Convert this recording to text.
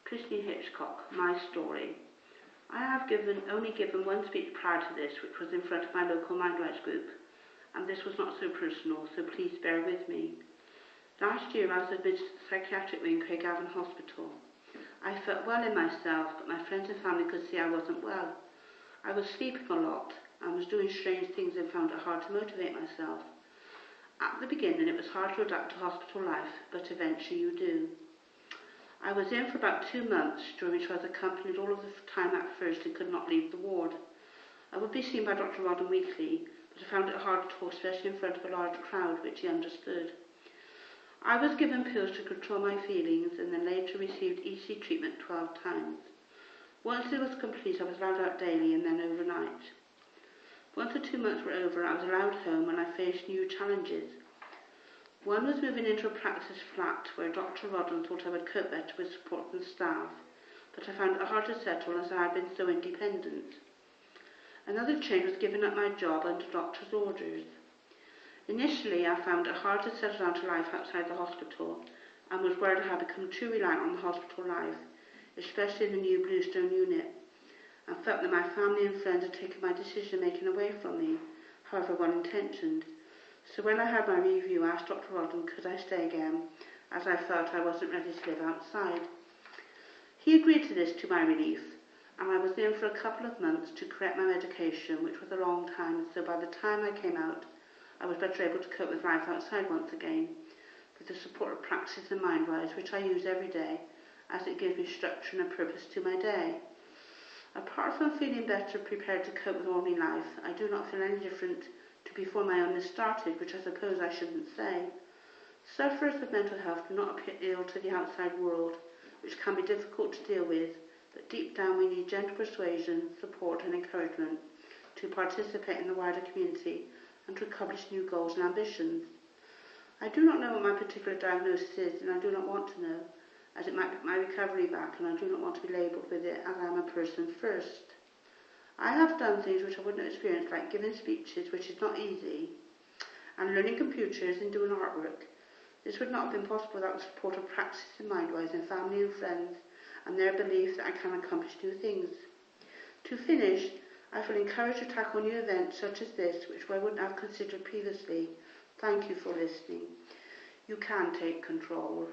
Christine Hitchcock, My Story. I have only given one speech prior to this, which was in front of my local Mindwise group, and this was not so personal, so please bear with me. Last year I was admitted to the psychiatric wing in Craigavon Hospital. I felt well in myself, but my friends and family could see I wasn't well. I was sleeping a lot and was doing strange things and found it hard to motivate myself. At the beginning it was hard to adapt to hospital life, but eventually you do. I was in for about 2 months, during which I was accompanied all of the time at first and could not leave the ward. I would be seen by Dr. Rodden weekly, but I found it hard to talk, especially in front of a large crowd, which he understood. I was given pills to control my feelings and then later received EC treatment 12 times. Once it was complete, I was allowed out daily and then overnight. Once the 2 months were over, I was allowed home and I faced new challenges. One was moving into a practice flat where Dr. Rodden thought I would cope better with support from the staff, but I found it hard to settle as I had been so independent. Another change was giving up my job under doctor's orders. Initially, I found it hard to settle down to life outside the hospital and was worried I had become too reliant on the hospital life, especially in the new Bluestone unit, and felt that my family and friends had taken my decision-making away from me, however well-intentioned. So when I had my review, I asked Dr. Rodden could I stay again, as I felt I wasn't ready to live outside. He agreed to this to my relief, and I was in for a couple of months to correct my medication, which was a long time, so by the time I came out, I was better able to cope with life outside once again, with the support of Praxis and Mindwise, which I use every day, as it gives me structure and a purpose to my day. Apart from feeling better prepared to cope with ordinary life, I do not feel any different to before my illness started, which I suppose I shouldn't say. Sufferers of mental health do not appear ill to the outside world, which can be difficult to deal with, but deep down we need gentle persuasion, support and encouragement to participate in the wider community and to accomplish new goals and ambitions. I do not know what my particular diagnosis is, and I do not want to know, as it might put my recovery back, and I do not want to be labelled with it as I am a person first. I have done things which I wouldn't have experienced, like giving speeches, which is not easy, and learning computers and doing artwork. This would not have been possible without the support of Praxis and Mindwise and family and friends, and their belief that I can accomplish new things. To finish, I feel encouraged to tackle new events such as this, which I wouldn't have considered previously. Thank you for listening. You can take control.